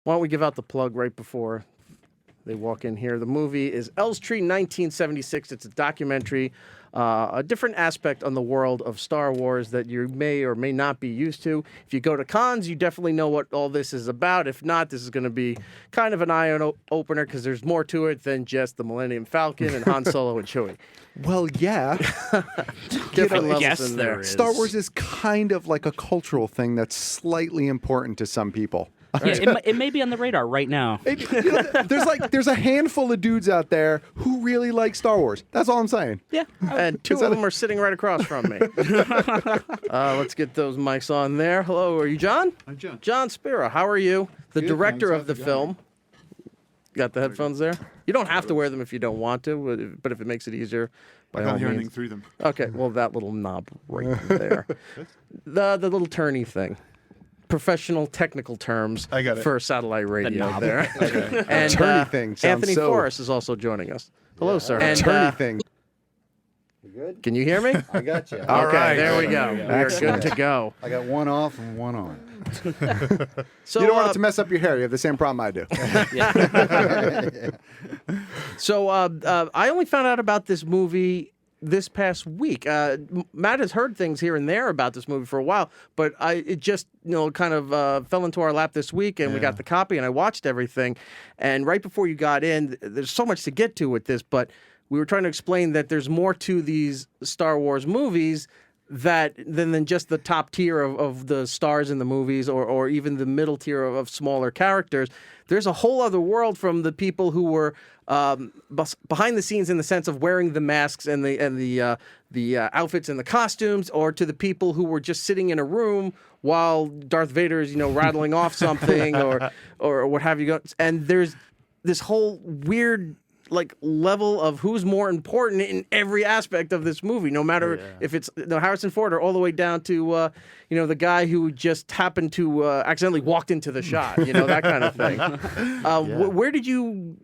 Why don't we give out the plug right before they walk in here? The movie is Elstree 1976. It's a documentary, a different aspect on the world of Star Wars that you may or may not be used to. If you go to cons, you definitely know what all this is about. If not, this is going to be kind of an eye-opener because there's more to it than just the Millennium Falcon and Han Solo and Chewie. Well, yeah. Different levels yes, in there there. is. Star Wars is kind of like a cultural thing that's slightly important to some people. Yeah, it may be on the radar right now. There's a handful of dudes out there who really like Star Wars. That's all I'm saying. Yeah. And two of them are sitting right across from me. Let's get those mics on there. Hello, are you John? I'm John. Jon Spira, how are you? The Good, director thanks. of the How's it film. Got the headphones there? You don't have to wear them if you don't want to, but if it makes it easier, by I all can't hear means. anything through them. Okay, well, that little knob right there. The little turny thing. Professional technical terms I got it. for satellite radio knob. there. Okay. And Turny thing sounds Anthony so- Forrest is also joining us. Hello, sir. And, Turny thing. Good? can you hear me? I got you. Okay, right. there we go. There we go. We are Excellent. good to go. I got one off and one on. So, You don't want it to mess up your hair. You have the same problem I do. I only found out about this movie this past week. Matt has heard things here and there about this movie for a while, but it just kind of fell into our lap this week, and we got the copy, and I watched everything. And right before you got in, there's so much to get to with this, but we were trying to explain that there's more to these Star Wars movies than just the top tier of the stars in the movies or even the middle tier of smaller characters. There's a whole other world from the people who were behind the scenes in the sense of wearing the masks and the outfits and the costumes, or to the people who were just sitting in a room while Darth Vader is rattling off something or what have you. And there's this whole weird level of who's more important in every aspect of this movie, no matter if it's Harrison Ford or all the way down to the guy who just happened to accidentally walked into the shot, that kind of thing. Where did you?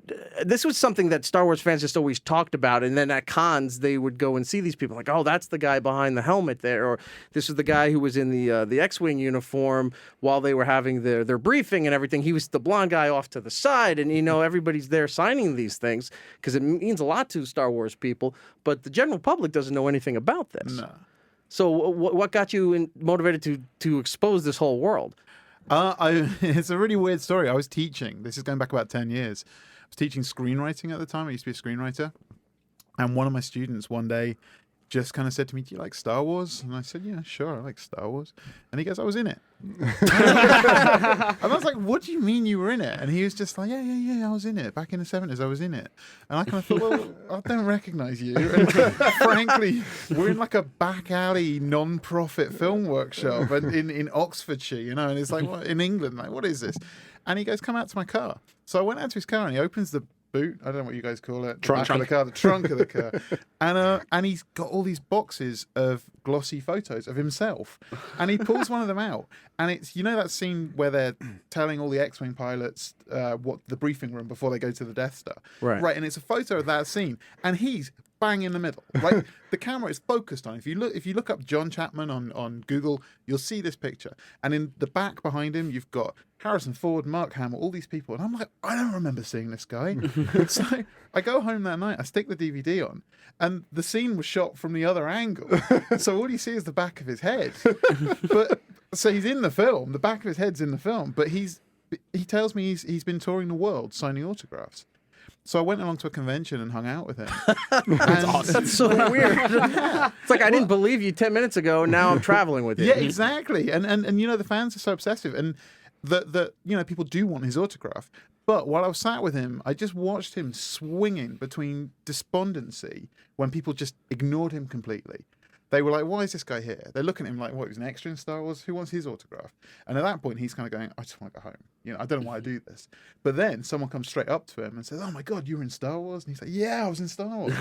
This was something that Star Wars fans just always talked about, and then at cons they would go and see these people like, oh, that's the guy behind the helmet there, or this is the guy who was in the X-wing uniform while they were having their briefing and everything. He was the blonde guy off to the side, and everybody's there signing these things because it means a lot to Star Wars people, but the general public doesn't know anything about this. No. So what got you motivated to expose this whole world? It's a really weird story. I was teaching. This is going back about 10 years. I was teaching screenwriting at the time. I used to be a screenwriter. And one of my students one day just kind of said to me, do you like Star Wars? And I said, yeah, sure, I like Star Wars. And he goes, I was in it. And I was like, what do you mean you were in it? And he was just like, yeah, I was in it. Back in the 70s, I was in it. And I kind of thought, well, I don't recognize you. And frankly, we're in like a back alley non-profit film workshop in Oxfordshire, and it's like, what, in England, like, what is this? And he goes, come out to my car. So I went out to his car and he opens the boot. I don't know what you guys call it. Trunk. Of the car, the trunk of the car. And he's got all these boxes of glossy photos of himself. And he pulls one of them out. And it's, that scene where they're telling all the X-Wing pilots what the briefing room before they go to the Death Star. Right. And it's a photo of that scene. And he's bang in the middle. Like the camera is focused on. If you look up John Chapman on Google, you'll see this picture. And in the back behind him, you've got Harrison Ford, Mark Hamill, all these people. And I'm like, I don't remember seeing this guy. So I go home that night, I stick the DVD on, and the scene was shot from the other angle. So all you see is the back of his head. So he's in the film. The back of his head's in the film. But he tells me he's been touring the world signing autographs. So I went along to a convention and hung out with him. That's awesome. That's so weird. It's like I didn't believe you 10 minutes ago, and now I'm traveling with you. Yeah, exactly. And the fans are so obsessive, and the people do want his autograph. But while I was sat with him, I just watched him swinging between despondency when people just ignored him completely. They were like, why is this guy here? They're looking at him like, what, he was an extra in Star Wars? Who wants his autograph? And at that point, he's kind of going, I just want to go home. I don't know why I do this. But then someone comes straight up to him and says, oh my God, you were in Star Wars? And he's like, yeah, I was in Star Wars.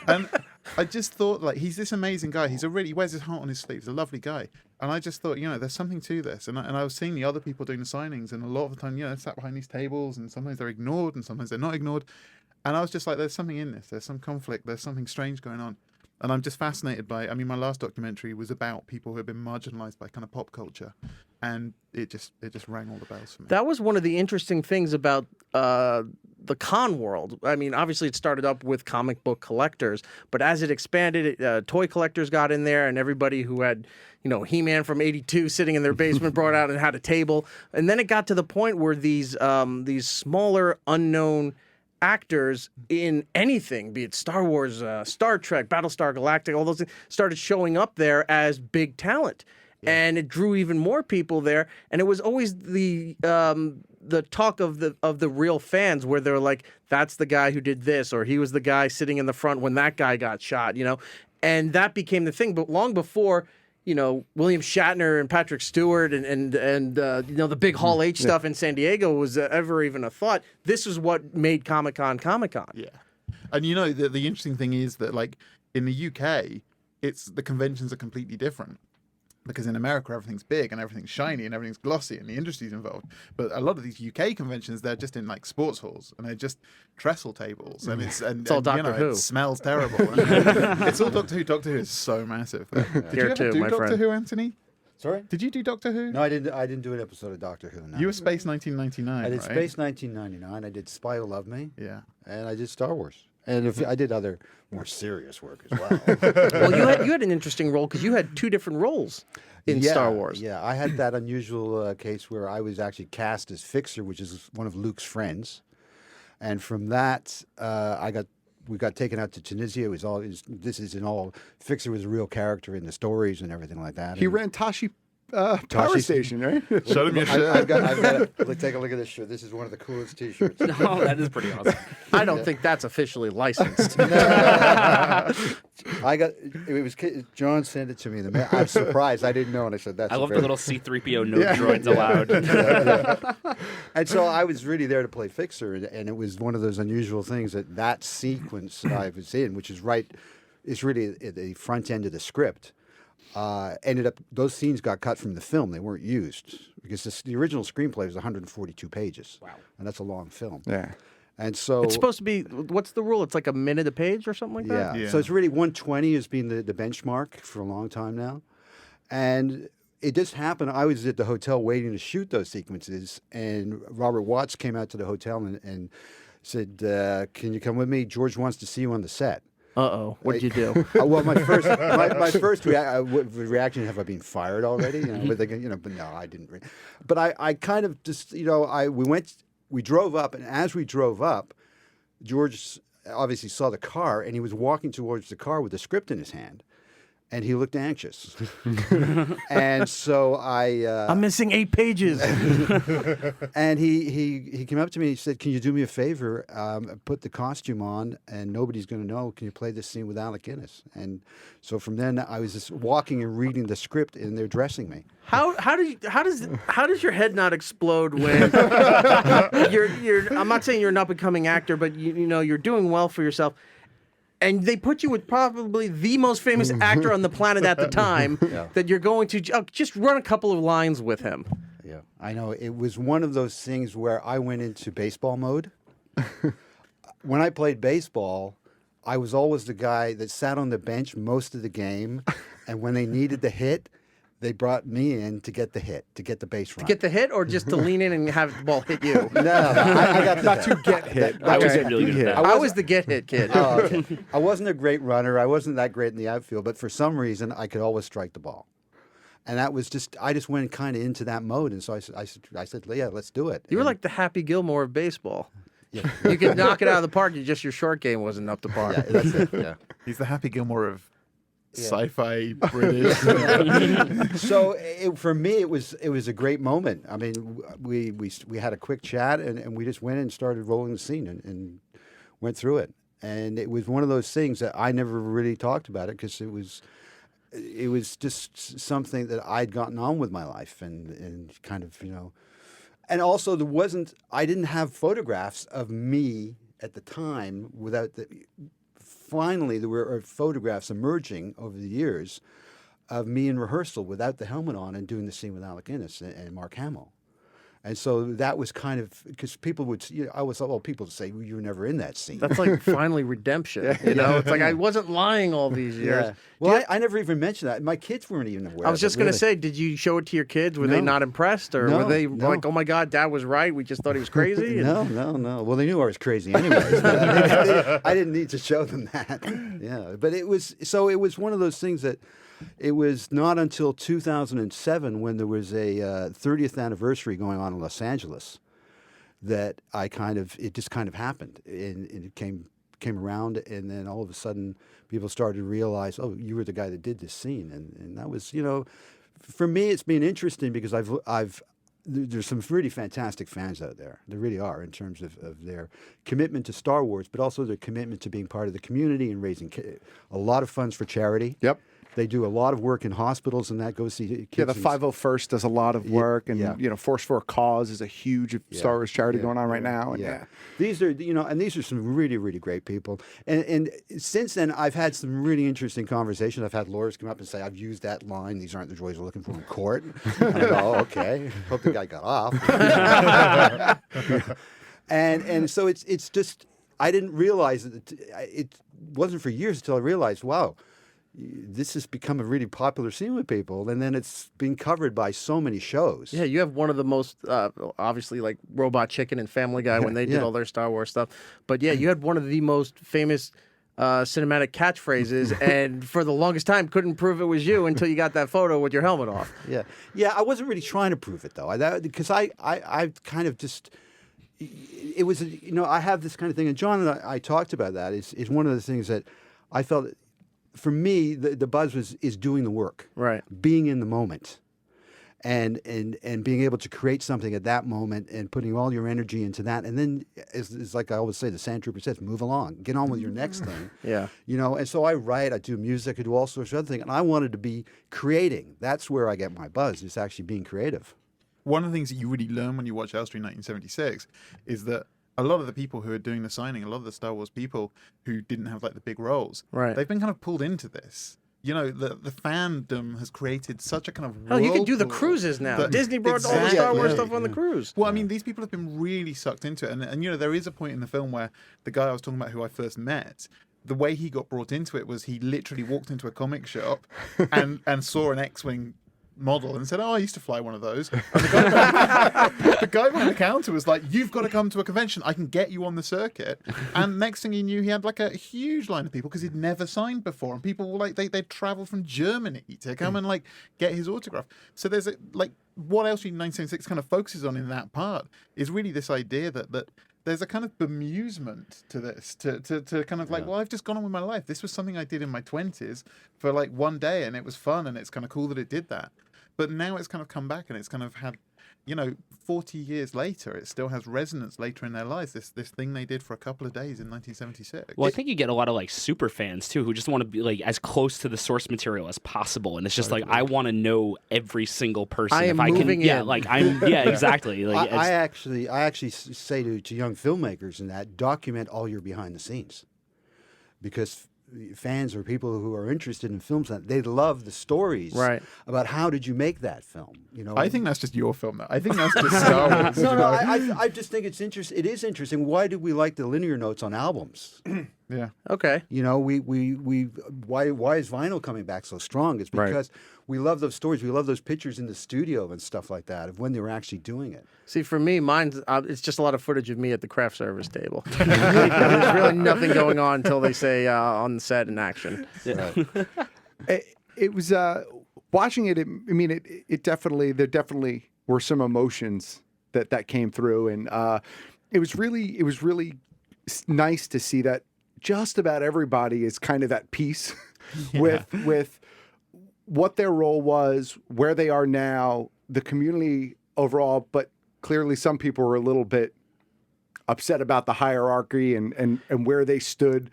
And I just thought, like, he's this amazing guy. He wears his heart on his sleeve. He's a lovely guy. And I just thought, there's something to this. And I was seeing the other people doing the signings, and a lot of the time, they're sat behind these tables, and sometimes they're ignored, and sometimes they're not ignored. And I was just like, there's something in this. There's some conflict. There's something strange going on. And I'm just fascinated by, my last documentary was about people who have been marginalized by kind of pop culture. and it just rang all the bells for me. That was one of the interesting things about the con world. I mean, obviously it started up with comic book collectors, but as it expanded, toy collectors got in there, and everybody who had, He-Man from '82 sitting in their basement brought out and had a table. And then it got to the point where these smaller, unknown actors in anything, be it Star Wars, Star Trek, Battlestar Galactica, all those things, started showing up there as big talent. And it drew even more people there, and it was always the talk of the real fans, where they're like, "That's the guy who did this," or "He was the guy sitting in the front when that guy got shot," and that became the thing. But long before, William Shatner and Patrick Stewart and the big Hall H stuff in San Diego was ever even a thought, this is what made Comic-Con Comic-Con. Yeah, and the interesting thing is that, like, in the UK, the conventions are completely different. Because in America, everything's big and everything's shiny and everything's glossy and the industry's involved. But a lot of these UK conventions, they're just in like sports halls and they're just trestle tables. And it's all Doctor Who. It smells terrible. It's all Doctor Who. Doctor Who is so massive. Did you ever do my Doctor friend. Who, Anthony? Sorry? Did you do Doctor Who? No, I didn't. I didn't do an episode of Doctor Who. No. You were Space 1999, I did right? Space 1999. I did Spy Who Loved Me. Yeah. And I did Star Wars. And I did other more serious work as well. Well, you had an interesting role because you had two different roles in Star Wars. Yeah, I had that unusual case where I was actually cast as Fixer, which is one of Luke's friends. And from that, we got taken out to Tunisia. Fixer was a real character in the stories and everything like that. He And ran Tashi power station, right? Show them your shirt. I've got let's take a look at this shirt. This is one of the coolest T-shirts. Oh, that is pretty awesome. I don't think that's officially licensed. John sent it to me. I'm surprised. I didn't know, and I said that's. I love the very- little C-3PO no droids allowed. And so I was really there to play Fixer, and it was one of those unusual things that sequence that I was in, which is it's really at the front end of the script. Ended up, those scenes got cut from the film. They weren't used because the original screenplay was 142 pages. Wow. And that's a long film. Yeah. And so It's supposed to be, what's the rule? It's like a minute a page or something like that? yeah. So it's really 120 has been the benchmark for a long time now. And it just happened. I was at the hotel waiting to shoot those sequences, and Robert Watts came out to the hotel and said, can you come with me? George wants to see you on the set. Uh-oh. What'd you do? Well, my first reaction, have I been fired already? But no, I didn't. But I kind of just, we drove up, and as we drove up, George obviously saw the car, and he was walking towards the car with the script in his hand. And he looked anxious. And so I'm missing 8 pages. and he came up to me and he said, can you do me a favor? Put the costume on and nobody's going to know. Can you play this scene with Alec Guinness? And so from then I was just walking and reading the script and they're dressing me. How does your head not explode when you're I'm not saying you're an up and coming actor, but you're doing well for yourself. And they put you with probably the most famous actor on the planet at the time that you're going to just run a couple of lines with him. Yeah, I know. It was one of those things where I went into baseball mode. When I played baseball, I was always the guy that sat on the bench most of the game. And when they needed the hit, they brought me in to get the hit, to get the base run. To get the hit or just to lean in and have the ball hit you? No, I got the Not to get hit. I was Okay. really good at that. I was the get hit kid. Oh, okay. I wasn't a great runner. I wasn't that great in the outfield, but for some reason, I could always strike the ball. And that was I just went kind of into that mode. And so I said, yeah, let's do it. You were And- like the Happy Gilmore of baseball. yeah, You could knock it out of the park. Your short game wasn't up to par. yeah, that's it. Yeah. He's the Happy Gilmore of Yeah. sci-fi British. So for me, it was a great moment. I mean, we had a quick chat and we just went and started rolling the scene and went through it. And it was one of those things that I never really talked about it because it was just something that I'd gotten on with my life and kind of, and also I didn't have photographs of me at the time finally, there were photographs emerging over the years of me in rehearsal without the helmet on and doing the scene with Alec Guinness and Mark Hamill. And so that was kind of because people would, I was well, people would say, well, you were never in that scene. That's like finally redemption. You know, it's like I wasn't lying all these years. Yeah. Well, I never even mentioned that. My kids weren't even aware. I was just going to say, did you show it to your kids? Were they not impressed, or were they like, "Oh my God, Dad was right. We just thought he was crazy"? No. Well, they knew I was crazy anyways. I didn't need to show them that. Yeah, but it was one of those things that it was not until 2007 when there was a 30th anniversary going on in Los Angeles that it just kind of happened, and it came around, and then all of a sudden people started to realize, oh, you were the guy that did this scene, and that was, for me it's been interesting because there's some really fantastic fans out there. There really are, in terms of their commitment to Star Wars, but also their commitment to being part of the community and raising a lot of funds for charity. Yep. They do a lot of work in hospitals, and that goes to kids. Yeah, the 501st does a lot of work, and Force for a Cause is a huge Star Wars charity going on right now. And These are these are some really, really great people. And since then, I've had some really interesting conversations. I've had lawyers come up and say, "I've used that line. These aren't the droids we're looking for in court." And I go, "Oh, okay. Hope the guy got off." and so it's just I didn't realize that it wasn't for years until I realized, wow, this has become a really popular scene with people, and then it's been covered by so many shows. Yeah, you have one of the most, obviously, like Robot Chicken and Family Guy when they did all their Star Wars stuff. But yeah, you had one of the most famous cinematic catchphrases, and for the longest time couldn't prove it was you until you got that photo with your helmet off. Yeah. I wasn't really trying to prove it though, because I kind of just. It was, I have this kind of thing, and John and I talked about that. Is one of the things that I felt. For me, the buzz is doing the work, right? Being in the moment, and being able to create something at that moment, and putting all your energy into that, and then it's like I always say, the sandtrooper says, move along, get on with your next thing. Yeah, And so I write, I do music, I do all sorts of other things, and I wanted to be creating. That's where I get my buzz. Is actually being creative. One of the things that you really learn when you watch Elstree 1976 is that a lot of the people who are doing the signing, a lot of the Star Wars people who didn't have like the big roles, right? They've been kind of pulled into this. The fandom has created such a kind of hell. You can do the cruises now. Disney brought all the Star Wars stuff on the cruise. Well, I mean, these people have been really sucked into it, and there is a point in the film where the guy I was talking about, who I first met, the way he got brought into it was he literally walked into a comic shop and saw an X-wing model and said, "Oh, I used to fly one of those." And the guy behind the counter was like, "You've got to come to a convention. I can get you on the circuit." And next thing he knew, he had like a huge line of people because he'd never signed before, and people were like, they'd travel from Germany to come and like get his autograph. So there's what Elstree 1976 kind of focuses on in that part is really this idea that there's a kind of bemusement to this, to kind of like, well, I've just gone on with my life. This was something I did in my 20s for like one day, and it was fun, and it's kind of cool that it did that. But now it's kind of come back, and it's kind of had, 40 years later, it still has resonance later in their lives. This thing they did for a couple of days in 1976. Well, I think you get a lot of like super fans too, who just want to be like as close to the source material as possible, and it's just like I want to know every single person. I am if I moving can, yeah, in. like I'm, yeah, exactly. Like I actually say to young filmmakers and that, document all your behind the scenes, because fans or people who are interested in films, they love the stories about how did you make that film. I think that's just your film, though. I think that's just Star Wars. No, I just think it's interesting. It is interesting. Why do we like the linear notes on albums? Yeah. Okay. Why is vinyl coming back so strong? It's because we love those stories. We love those pictures in the studio and stuff like that of when they were actually doing it. See, for me, mine's it's just a lot of footage of me at the craft service table. There's really nothing going on until they say on the set in action. It was watching it. It definitely, there definitely were some emotions that came through, and it was really nice to see that just about everybody is kind of at peace with what their role was, where they are now, the community overall. But clearly, some people were a little bit upset about the hierarchy and where they stood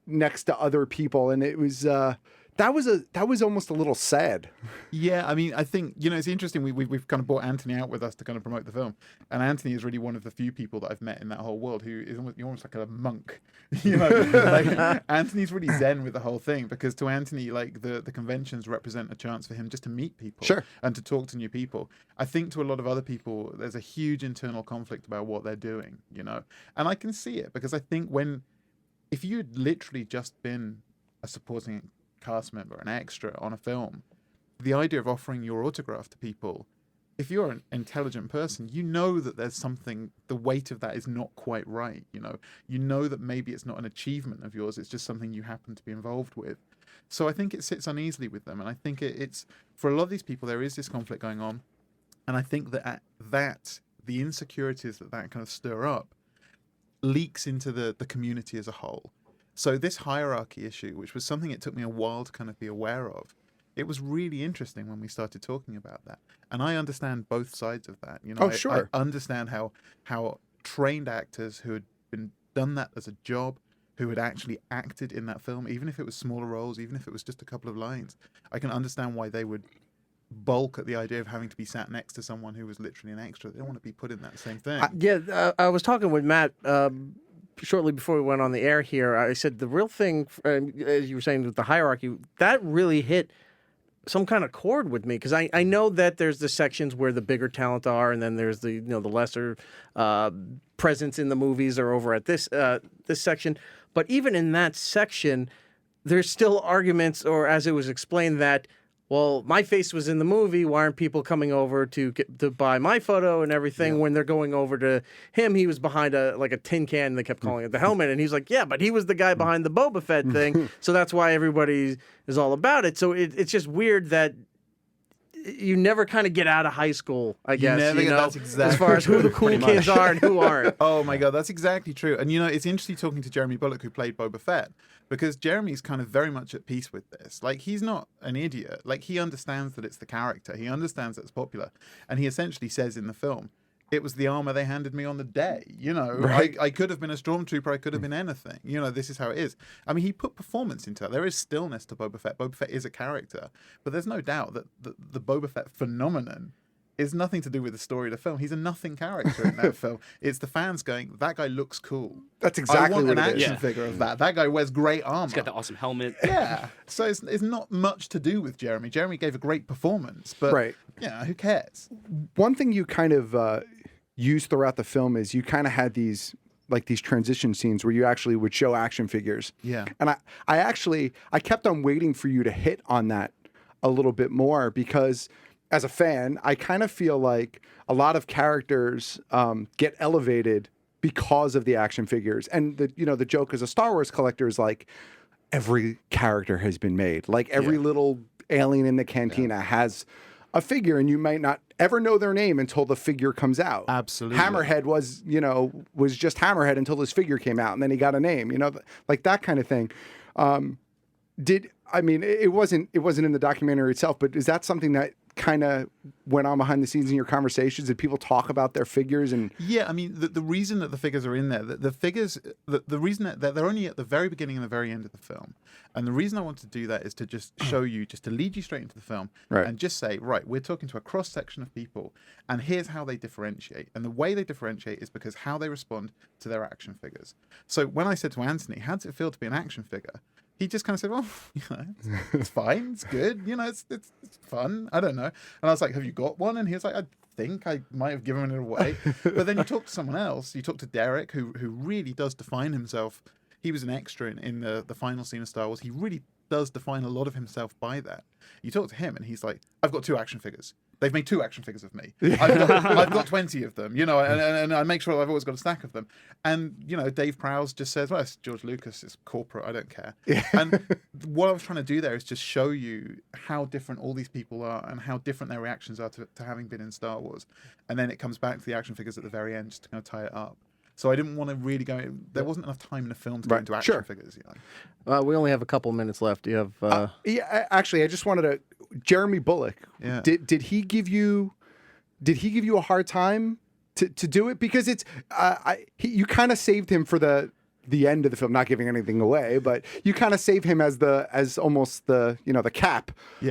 next to other people, and it was that was almost a little sad. Yeah, I mean, I think, it's interesting. We've kind of brought Anthony out with us to kind of promote the film, and Anthony is really one of the few people that I've met in that whole world who is almost like a monk. Like, Anthony's really zen with the whole thing, because to Anthony, like the conventions represent a chance for him just to meet people, Sure, and to talk to new people. I think to a lot of other people, there's a huge internal conflict about what they're doing, and I can see it, because I think if you'd literally just been a supporting cast member, an extra on a film, the idea of offering your autograph to people, if you're an intelligent person, that there's something, the weight of that is not quite right. You know that maybe it's not an achievement of yours, it's just something you happen to be involved with. So I think it sits uneasily with them, and I think it's for a lot of these people there is this conflict going on, and I think that the insecurities that kind of stir up leaks into the community as a whole. So this hierarchy issue, which was something it took me a while to kind of be aware of, it was really interesting when we started talking about that. And I understand both sides of that. Sure. I understand how trained actors who had done that as a job, who had actually acted in that film, even if it was smaller roles, even if it was just a couple of lines, I can understand why they would balk at the idea of having to be sat next to someone who was literally an extra. They don't want to be put in that same thing. I was talking with Matt shortly before we went on the air here. I said the real thing, as you were saying with the hierarchy, that really hit some kind of chord with me, because I know that there's the sections where the bigger talent are, and then there's the the lesser presence in the movies are over at this section. But even in that section, there's still arguments, or as it was explained, that, well, my face was in the movie. Why aren't people coming over to buy my photo and everything? Yeah. When they're going over to him, he was behind a tin can, and they kept calling it the helmet. And he's like, yeah, but he was the guy behind the Boba Fett thing. So that's why everybody is all about it. So it's just weird that you never kind of get out of high school, I guess, that's exactly as far as who the cool kids are and who aren't. Oh my God, that's exactly true. And it's interesting talking to Jeremy Bulloch, who played Boba Fett, because Jeremy's kind of very much at peace with this. Like, he's not an idiot. Like, he understands that it's the character. He understands that it's popular. And he essentially says in the film, it was the armor they handed me on the day. Right. I could have been a stormtrooper. I could have been anything. This is how it is. I mean, he put performance into it. There is stillness to Boba Fett. Boba Fett is a character. But there's no doubt that the Boba Fett phenomenon is nothing to do with the story of the film. He's a nothing character in that film. It's the fans going, that guy looks cool. That's exactly what it is. I want an action figure of that. That guy wears great armor. He's got the awesome helmet. Yeah. So it's not much to do with Jeremy. Jeremy gave a great performance, but right. Who cares? One thing you kind of used throughout the film is you kind of had these transition scenes where you actually would show action figures. Yeah. And I kept on waiting for you to hit on that a little bit more, because as a fan, I kind of feel like a lot of characters get elevated because of the action figures. And the joke as a Star Wars collector is like, every character has been made. Like, every little alien in the cantina has a figure, and you might not ever know their name until the figure comes out. Absolutely. Hammerhead was just Hammerhead until his figure came out, and then he got a name, like that kind of thing. It wasn't in the documentary itself, but is that something that kind of went on behind the scenes in your conversations? Did people talk about their figures? And yeah, I mean, the reason that the figures are in there, the figures, the reason that they're only at the very beginning and the very end of the film, and the reason I want to do that is to just show you, just to lead you straight into the film, right, and just say, right, we're talking to a cross section of people, and here's how they differentiate. And the way they differentiate is because how they respond to their action figures. So when I said to Anthony, how does it feel to be an action figure? He just kind of said, well, it's fine, it's good, it's fun, I don't know. And I was like, have you got one? And he was like, I think I might have given it away. But then you talk to someone else, you talk to Derek, who really does define himself. He was an extra in the final scene of Star Wars. He really does define a lot of himself by that. You talk to him and he's like, I've got 2 action figures. They've made 2 action figures of me. I've got 20 of them, and I make sure I've always got a stack of them. And, Dave Prowse just says, well, it's George Lucas, it's corporate, I don't care. Yeah. And what I was trying to do there is just show you how different all these people are and how different their reactions are to having been in Star Wars. And then it comes back to the action figures at the very end just to kind of tie it up. So I didn't want to really go. There wasn't enough time in the film to go into action figures. We only have a couple minutes left. Do you have? Actually, I just wanted to. Jeremy Bulloch. Yeah. Did he give you a hard time to do it? Because it's you kind of saved him for the the end of the film, not giving anything away, but you kind of save him as almost the the cap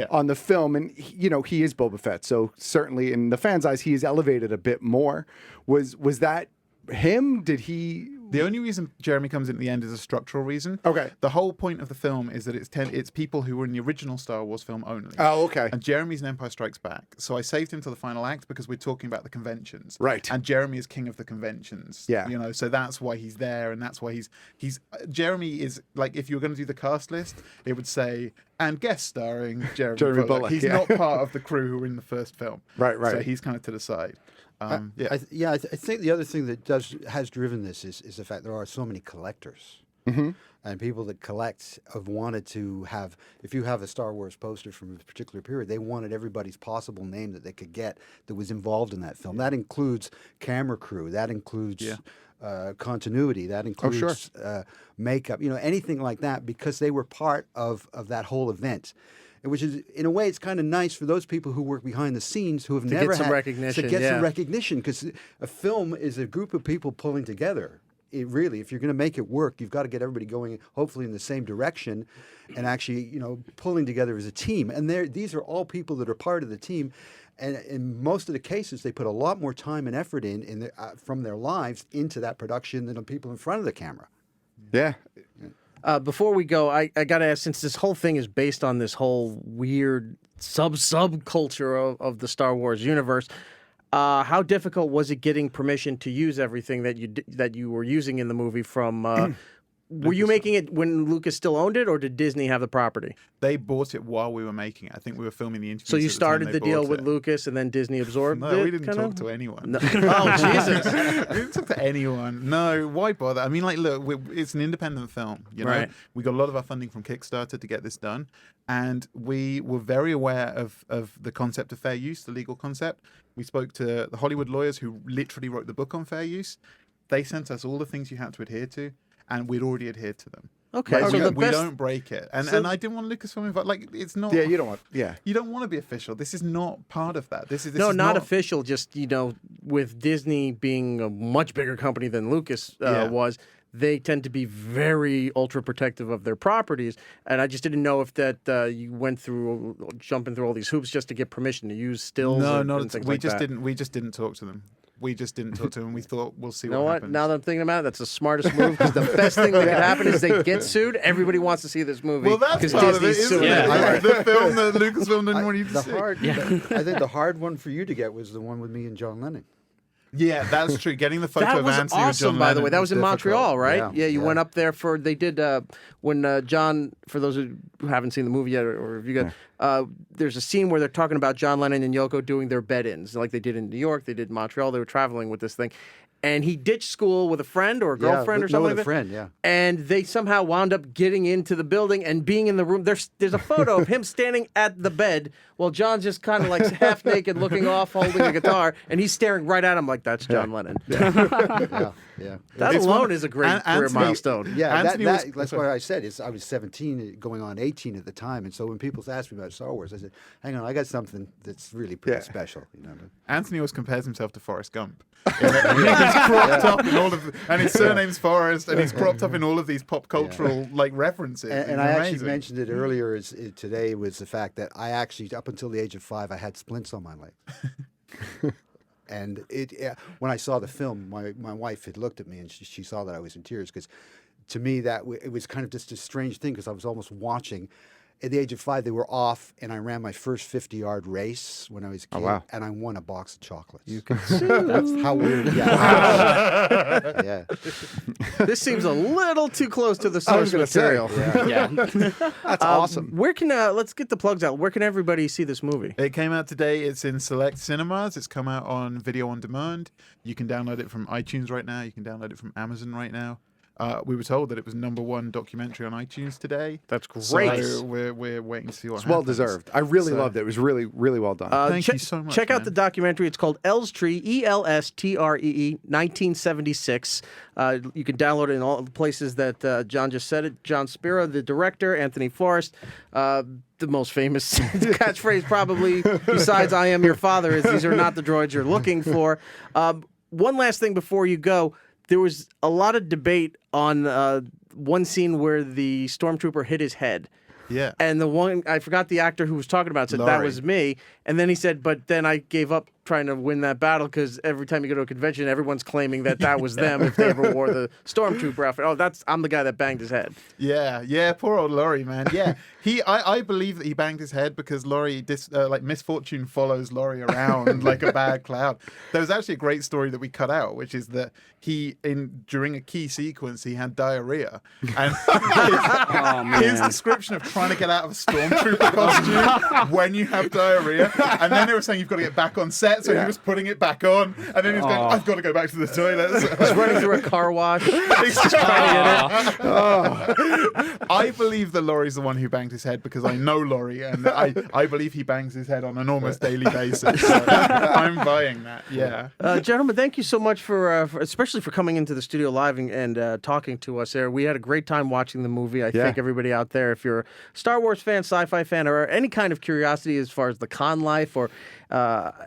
on the film, and he is Boba Fett, so certainly in the fans' eyes he is elevated a bit more. Was that him? Did he? The only reason Jeremy comes in at the end is a structural reason. Okay. The whole point of the film is that it's people who were in the original Star Wars film only. Oh, okay. And Jeremy's in Empire Strikes Back. So I saved him to the final act because we're talking about the conventions. Right. And Jeremy is king of the conventions. Yeah. So that's why he's there, and that's why he's Jeremy is like, if you were going to do the cast list, it would say, and guest starring Jeremy Bullock. He's not part of the crew who were in the first film. Right. So he's kind of to the side. I think the other thing that has driven this is the fact there are so many collectors and people that collect have wanted to have. If you have a Star Wars poster from a particular period, they wanted everybody's possible name that they could get that was involved in that film. That includes camera crew. That includes continuity. That includes makeup. Anything like that, because they were part of that whole event. Which is, in a way, it's kind of nice for those people who work behind the scenes who have never get some had recognition, to get some recognition, because a film is a group of people pulling together. It really, if you're going to make it work, you've got to get everybody going, hopefully in the same direction, and actually, pulling together as a team. And these are all people that are part of the team. And in most of the cases, they put a lot more time and effort from their lives into that production than the people in front of the camera. Yeah. Before we go, I got to ask, since this whole thing is based on this whole weird subculture of the Star Wars universe, how difficult was it getting permission to use everything that you were using in the movie from? Were you making it when Lucas still owned it, or did Disney have the property? They bought it while we were making it. I think we were filming the interviews. So you at the time started they the deal bought with it. Lucas, and then Disney absorbed it? No, we didn't kinda? talk to anyone. No. Oh, Jesus. We didn't talk to anyone. No, why bother? I mean, look, it's an independent film. Right. We got a lot of our funding from Kickstarter to get this done, and we were very aware of the concept of fair use, the legal concept. We spoke to the Hollywood lawyers who literally wrote the book on fair use. They sent us all the things you had to adhere to, and we'd already adhered to them. Okay, Like, so we don't break it, and I didn't want Lucasfilm involved. Like, it's not. Yeah, you don't want. Yeah, you don't want to be official. This is not part of that. This is not not official. Just with Disney being a much bigger company than Lucas was, they tend to be very ultra protective of their properties. And I just didn't know if that you went through jumping through all these hoops just to get permission to use stills. No, and not things we like just that. didn't. We just didn't talk to them. We just didn't talk to them. We thought we'll see You know what what? happens. Now that I'm thinking about it, that's the smartest move, because the best thing that could happen is they get sued. Everybody wants to see this movie. Well, that's 'cause part of it, Disney's isn't suing it? them. The film that Lucasfilm didn't want you to The see. I think the hard one for you to get was the one with me and John Lennon. Yeah, that's true. Getting the photo That of was Anthony with awesome, John by the way. Lennon That was in difficult. Montreal, right? Yeah, Yeah, you yeah. went up there they did, when John, for those who haven't seen the movie yet, or if you got, there's a scene where they're talking about John Lennon and Yoko doing their bed-ins, like they did in New York, they did in Montreal, they were traveling with this thing. And he ditched school with a friend or a girlfriend or something with like a that. friend, yeah. And they somehow wound up getting into the building and being in the room. There's a photo of him standing at the bed while John's just kind of like half naked, looking off, holding a guitar, and he's staring right at him like, that's John Lennon. Yeah. That It's alone one- is a great An- career Anthony- milestone. Yeah, Anthony that's why I said I was 17, going on 18 at the time, and so when people asked me about Star Wars, I said, "Hang on, I got something that's really pretty special." Anthony always compares himself to Forrest Gump. He's cropped up in all of, and his surname's Forrest, and he's cropped up in all of these pop cultural references. And It's I actually amazing. mentioned it earlier today, was the fact that I actually, up until the age of 5, I had splints on my leg. And when I saw the film, my wife had looked at me and she saw that I was in tears, because to me it was kind of just a strange thing, because I was almost watching. At the age of 5, they were off, and I ran my first 50-yard race when I was a kid, wow. and I won a box of chocolates. You can sue. That's how weird. Yeah. Yeah. This seems a little too close to the I was source gonna say, material. Yeah. That's awesome. Where can let's get the plugs out. Where can everybody see this movie? It came out today. It's in select cinemas. It's come out on video on demand. You can download it from iTunes right now. You can download it from Amazon right now. We were told that it was #1 documentary on iTunes today. That's great. So we're waiting to see what It's well happens. deserved. I really loved it. It was really, really well done. Thank you so much, Check out man. the documentary. It's called Elstree, Elstree, 1976. You can download it in all the places that John just said it. Jon Spira, the director, Anthony Forrest. The most famous catchphrase probably, besides "I am your father," is "These are not the droids you're looking for." One last thing before you go. there was a lot of debate on one scene where the stormtrooper hit his head. Yeah. And the one, I forgot the actor who was talking about it, said that Laurie. was me. And then he said, but then I gave up trying to win that battle because every time you go to a convention, everyone's claiming that was them if they ever wore the stormtrooper outfit. Oh, I'm the guy that banged his head. Yeah, poor old Laurie, man. Yeah, I believe that he banged his head because Laurie, like misfortune follows Laurie around like a bad cloud. There was actually a great story that we cut out, which is that during a key sequence, he had diarrhea, and his description of trying to get out of a stormtrooper costume when you have diarrhea, and then they were saying you've got to get back on set, so he was putting it back on, and then he was going, I've got to go back to the toilet. He's running through a car wash. I believe that Laurie's the one who banged his head because I know Laurie, and I believe he bangs his head on an almost daily basis. So I'm buying that. Yeah. Gentlemen, thank you so much for especially for coming into the studio live and talking to us there. We had a great time watching the movie. I think everybody out there, if you're a Star Wars fan, sci-fi fan, or any kind of curiosity as far as the con life or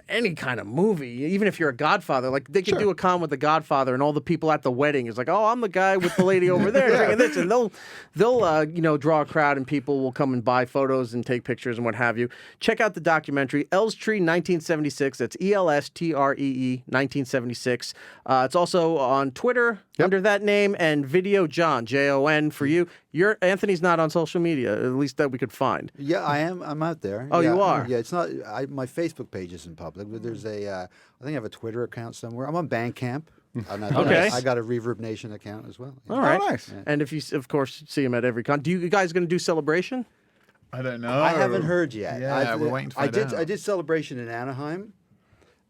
any kind of movie, even if you're a Godfather, like they could do a con with the Godfather and all the people at the wedding is like, oh, I'm the guy with the lady over there drinking this, and they'll draw a crowd and people will come and buy photos and take pictures and what have you. Check out the documentary Elstree 1976. That's ELSTREE 1976. It's also on Twitter under that name, and Video Jon, Jon for you. Anthony's not on social media, at least that we could find. Yeah, I am. I'm out there. Oh, yeah, you are? Yeah, it's not. My Facebook page isn't public, but there's I think I have a Twitter account somewhere. I'm on Bandcamp. Okay. I got a Reverb Nation account as well. Yeah. All right. Oh, nice. Yeah. And if you, of course, see him at every con, you guys going to do Celebration? I don't know. I haven't heard yet. Yeah, we're waiting to find out. I did Celebration in Anaheim,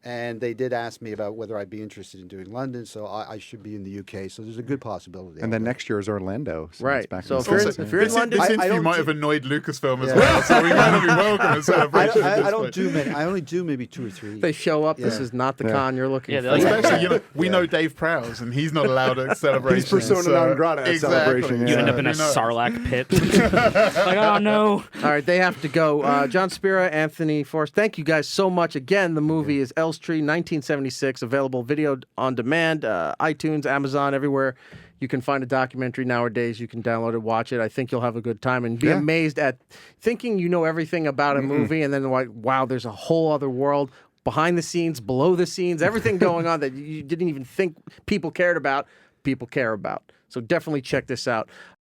and they did ask me about whether I'd be interested in doing London, so I should be in the UK. So there's a good possibility. And then next year is Orlando. So Right. it's back So in if you're the in- if you're in This, London, this I interview don't might do- have annoyed Lucasfilm as Yeah. well, so we might not be welcome at Celebration. at I this don't point. do many. I only do maybe 2 or 3. they show up. This Yeah. is not the con you're looking Yeah, for. they're like- Especially, we know Dave Prowse, and he's not allowed at Celebration. He's persona non grata at exactly. Celebration, You yeah. end up in a Who knows? Sarlacc pit. Like, oh no. All right, they have to go. Jon Spira, Anthony Forrest, thank you guys so much. Again, the movie is Elstree 1976, available video on demand, iTunes, Amazon, everywhere you can find a documentary nowadays. You can download it, watch it. I think you'll have a good time and be amazed at thinking you know everything about a movie, and then like, wow, there's a whole other world behind the scenes, below the scenes, everything going on that you didn't even think people cared about. People care about. So definitely check this out.